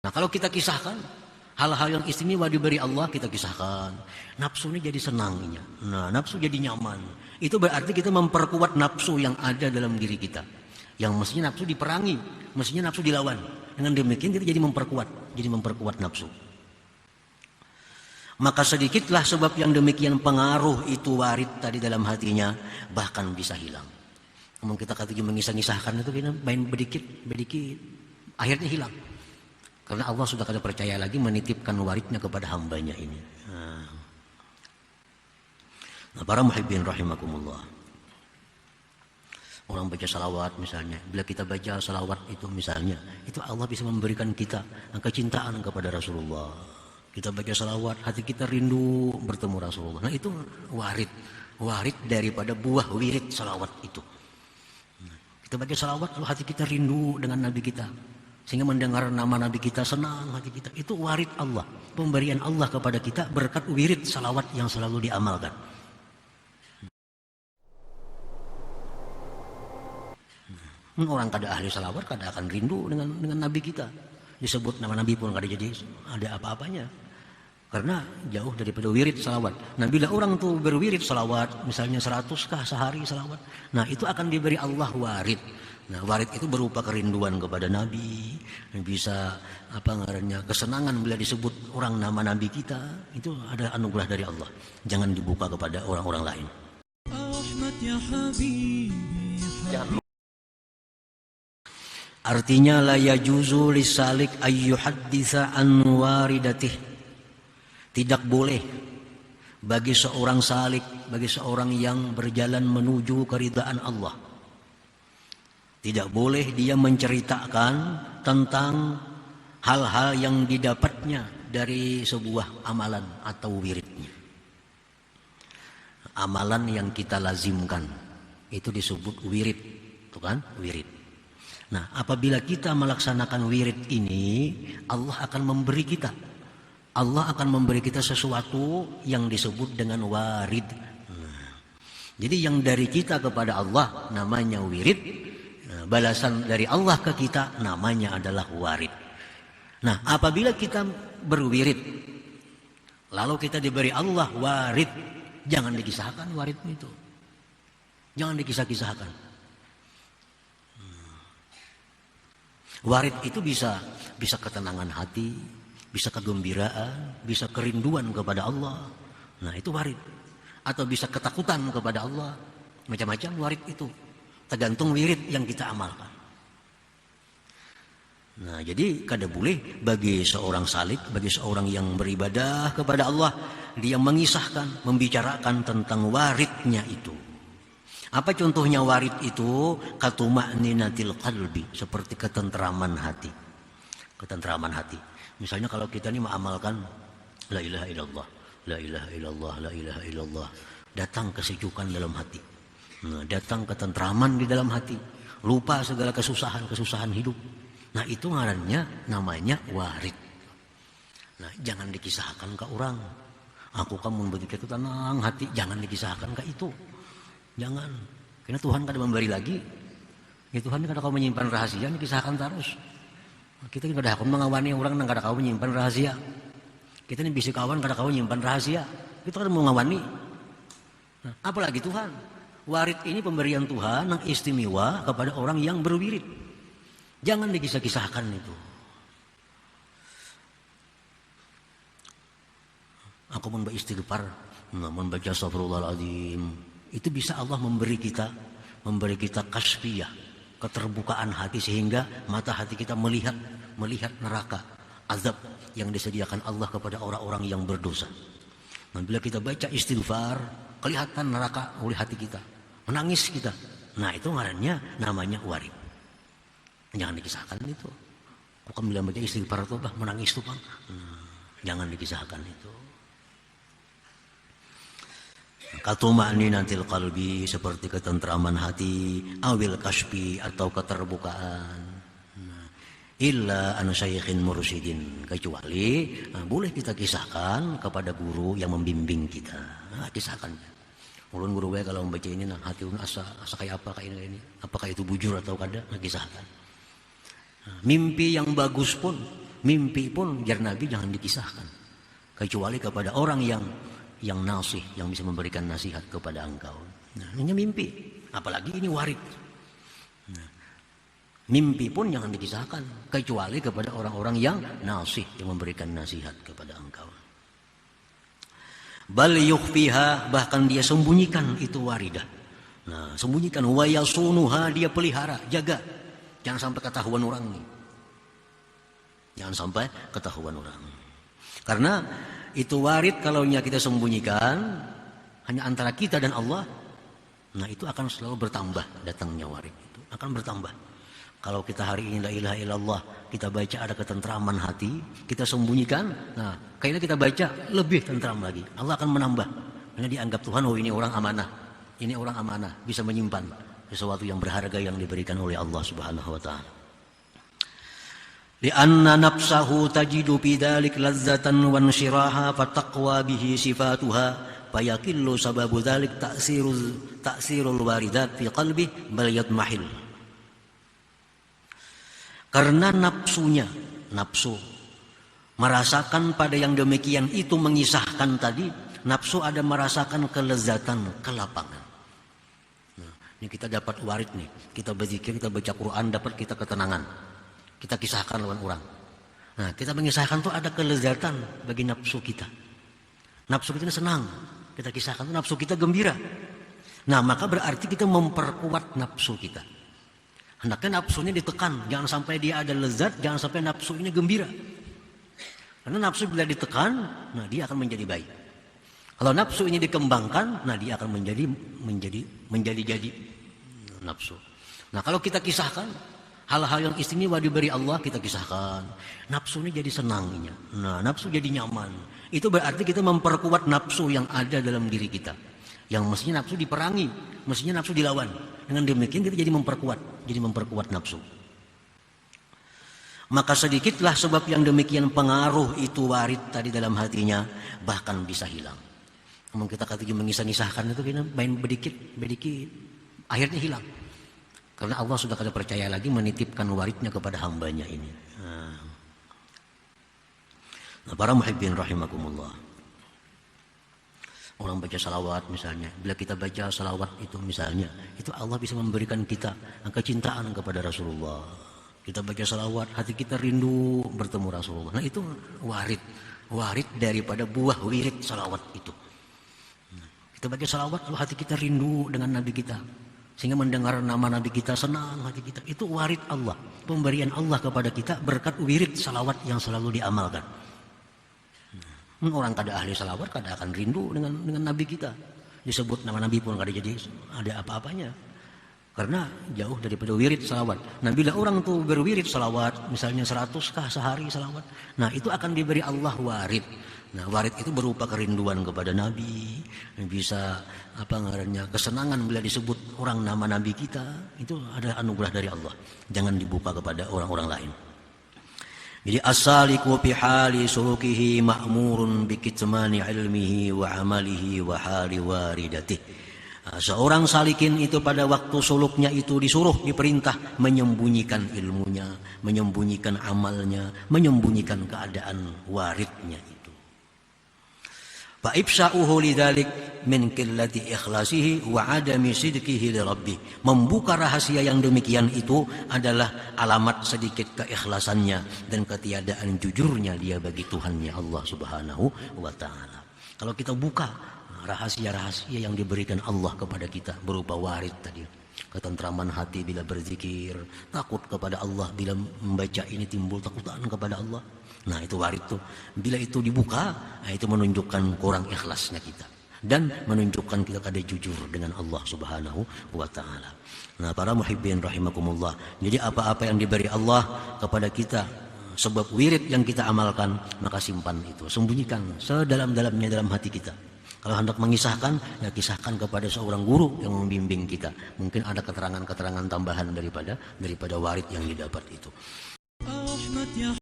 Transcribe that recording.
Nah kalau kita kisahkan hal-hal yang istimewa diberi Allah, kita kisahkan, nafsu ini jadi senangnya. Nah nafsu jadi nyaman. Itu berarti kita memperkuat nafsu yang ada dalam diri kita. Yang mestinya nafsu diperangi, mestinya nafsu dilawan. Dengan demikian kita jadi memperkuat nafsu. Maka sedikitlah sebab yang demikian pengaruh itu warid tadi dalam hatinya, bahkan bisa hilang. Namun kita kata mengisah-ngisahkan itu kita main bedikit, akhirnya hilang. Karena Allah sudah kada percaya lagi menitipkan waridnya kepada hambanya ini. Nah para muhibbin rahimakumullah. Orang baca salawat misalnya, bila kita baca salawat itu misalnya, itu Allah bisa memberikan kita kecintaan kepada Rasulullah. Kita baca salawat, hati kita rindu bertemu Rasulullah. Nah itu warid daripada buah wirid salawat itu. Kita baca salawat, lalu hati kita rindu dengan Nabi kita. Sehingga mendengar nama Nabi kita, senang hati kita. Itu warid Allah, pemberian Allah kepada kita berkat wirid salawat yang selalu diamalkan. Orang kada ahli salawat kada akan rindu dengan Nabi kita. Disebut nama Nabi pun kada jadi ada apa-apanya. Karena jauh daripada wirid salawat. Nah bila orang tuh berwirid salawat, misalnya 100 kah sehari salawat, nah itu akan diberi Allah warid. Nah warid itu berupa kerinduan kepada Nabi, bisa kesenangan bila disebut orang nama Nabi kita, itu ada anugerah dari Allah. Jangan dibuka kepada orang-orang lain. Jangan. Artinya la yajuzu lisalik ayyuhadditsa an waridatih. Tidak boleh bagi seorang salik, bagi seorang yang berjalan menuju keridhaan Allah. Tidak boleh dia menceritakan tentang hal-hal yang didapatnya dari sebuah amalan atau wiridnya. Amalan yang kita lazimkan itu disebut wirid, itu kan? Wirid. Nah, apabila kita melaksanakan wirid ini, Allah akan memberi kita sesuatu yang disebut dengan warid. Jadi yang dari kita kepada Allah namanya wirid, balasan dari Allah ke kita namanya adalah warid. Nah, apabila kita berwirid, lalu kita diberi Allah warid, jangan dikisahkan warid itu. Jangan dikisah-kisahkan. Warid itu bisa ketenangan hati, bisa kegembiraan, bisa kerinduan kepada Allah. Nah itu warid. Atau bisa ketakutan kepada Allah. Macam-macam warid itu. Tergantung wirid yang kita amalkan. Nah jadi kada boleh bagi seorang salik, bagi seorang yang beribadah kepada Allah, dia mengisahkan, membicarakan tentang waridnya itu. Apa contohnya warid itu? Katuma'ninatil qalbi, seperti ketentraman hati. Ketentraman hati. Misalnya kalau kita ini mengamalkan la ilaha illallah, la ilaha illallah, la ilaha illallah, datang kesejukan dalam hati. Nah, datang ketentraman di dalam hati. Lupa segala kesusahan hidup. Nah, itu ngarannya namanya warid. Nah, jangan dikisahkan ke orang. Aku kamu begitu tenang hati, jangan dikisahkan ke itu. Jangan, karena Tuhan kada memberi lagi. Ya Tuhan kada kau menyimpan rahasia, dikisahkan terus. Kita kada kau mengawani orang yang kada kau menyimpan rahasia. Kita ini bisi kawan kada kau menyimpan rahasia. Kita kada mau ngawani. Nah, apalagi Tuhan. Warid ini pemberian Tuhan yang istimewa kepada orang yang berwirid. Jangan dikisah-kisahkan itu. Aku membaca istighfar, membaca astagfirullahaladzim. Itu bisa Allah memberi kita kasfiyah, keterbukaan hati sehingga mata hati kita melihat neraka, azab yang disediakan Allah kepada orang-orang yang berdosa. Dan bila kita baca istighfar, kelihatan neraka oleh hati kita, menangis kita. Nah itu ngarannya namanya warid. Jangan dikisahkan itu. Bukan bila baca istighfar itu menangis itu bang. Jangan dikisahkan itu. Katuma'ninatil qalbi, seperti ketentraman hati, awil kasbi, atau keterbukaan. Illa an syaikhin mursyidin, kecuali boleh kita kisahkan kepada guru yang membimbing kita. Kisahkan. Ulun guru gue kalau membaca ini hati ulun asa kayak apa kayak ini, apakah itu bujur atau kada, kisahkan. Mimpi yang bagus pun Mimpi pun jar Nabi jangan dikisahkan kecuali kepada orang yang nasih, yang bisa memberikan nasihat kepada engkau. Nah, ini mimpi, apalagi ini warid. Nah, mimpi pun jangan dikisahkan kecuali kepada orang-orang yang nasih, yang memberikan nasihat kepada engkau. Bal yukhfiha, bahkan dia sembunyikan itu waridah. Nah, sembunyikan, wa yasunuha, dia pelihara, jaga. Jangan sampai ketahuan orang nih. Jangan sampai ketahuan orang. Karena itu warid kalau kita sembunyikan hanya antara kita dan Allah, nah itu akan selalu bertambah datangnya warid itu, akan bertambah. Kalau kita hari ini la ilaha illallah, kita baca ada ketentraman hati, kita sembunyikan, nah kayaknya kita baca lebih tentram lagi. Allah akan menambah. Karena dianggap Tuhan, oh ini orang amanah. Ini orang amanah, bisa menyimpan sesuatu yang berharga yang diberikan oleh Allah Subhanahu wa taala. Li'anna nafsahu tajidu bidzalik lazzatan wa insyiraha fataqwa bihi sifatuha fayaqillu sababu dzalik ta'sirul waridat fi qalbi bal yatmahil. Karena nafsu merasakan pada yang demikian itu, mengisahkan tadi, nafsu ada merasakan kelezatan, kelapangan. Nah, ini kita dapat warid nih, kita berzikir, kita baca Quran, dapat kita ketenangan, kita kisahkan lawan orang. Nah, kita mengisahkan itu ada kelezatan bagi nafsu kita. Nafsu kita senang, kita kisahkan itu nafsu kita gembira. Nah, maka berarti kita memperkuat nafsu kita. Hendaknya nafsunya ditekan, jangan sampai dia ada lezat, jangan sampai nafsu ini gembira. Karena nafsu bila ditekan, nah dia akan menjadi baik. Kalau nafsu ini dikembangkan, nah dia akan menjadi nafsu. Nah, kalau kita kisahkan hal-hal yang istimewa diberi Allah, kita kisahkan, nafsu ini jadi senangnya. Nah, nafsu jadi nyaman. Itu berarti kita memperkuat nafsu yang ada dalam diri kita. Yang mestinya nafsu diperangi, mestinya nafsu dilawan. Dengan demikian kita jadi memperkuat nafsu. Maka sedikitlah sebab yang demikian pengaruh itu warid tadi dalam hatinya, bahkan bisa hilang. Namun kita kata mengisah-nisahkan itu kita main bedikit, akhirnya hilang. Karena Allah sudah kada percaya lagi menitipkan waridnya kepada hambanya ini. Nah, para muhibbin rahimakumullah. Orang baca salawat misalnya, bila kita baca salawat itu misalnya, itu Allah bisa memberikan kita kecintaan kepada Rasulullah. Kita baca salawat, hati kita rindu bertemu Rasulullah. Nah, itu warid daripada buah wirid salawat itu. Kita baca salawat, lalu hati kita rindu dengan Nabi kita, sehingga mendengar nama Nabi kita senang hati kita. Itu warid Allah, pemberian Allah kepada kita berkat wirid salawat yang selalu diamalkan. Orang kada ahli salawat kada akan rindu dengan Nabi kita. Disebut nama Nabi pun kada jadi ada apa-apanya. Karena jauh daripada wirid salawat. Nah, bila orang tuh berwirid salawat, misalnya 100 sehari salawat, nah itu akan diberi Allah warid. Nah, warid itu berupa kerinduan kepada Nabi, bisa kesenangan bila disebut orang nama Nabi kita, itu adalah anugerah dari Allah. Jangan dibuka kepada orang-orang lain. Jadi as-saliku fi hali sulukihi ma'murun bi kitmani ilmihi wa amalihi wa hali waridatih. Seorang salikin itu pada waktu suluknya itu diperintah menyembunyikan ilmunya, menyembunyikan amalnya, menyembunyikan keadaan waridnya itu. Fa ifsa'uhu lidzalik min qillati ikhlasihi wa adami sidqihi li rabbih. Membuka rahasia yang demikian itu adalah alamat sedikit keikhlasannya dan ketiadaan jujurnya dia bagi Tuhannya Allah Subhanahu wa taala. Kalau kita buka rahasia-rahasia yang diberikan Allah kepada kita berupa warid tadi, ketentraman hati bila berzikir, takut kepada Allah bila membaca ini timbul takutan kepada Allah. Nah, itu warid tuh. Bila itu dibuka, nah itu menunjukkan kurang ikhlasnya kita dan menunjukkan kita kada jujur dengan Allah Subhanahu wa taala. Nah, para muhibbin rahimakumullah. Jadi apa-apa yang diberi Allah kepada kita sebab wirid yang kita amalkan, maka simpan itu, sembunyikan sedalam-dalamnya dalam hati kita. Kalau hendak mengisahkan, ya kisahkan kepada seorang guru yang membimbing kita. Mungkin ada keterangan-keterangan tambahan daripada warid yang didapat itu.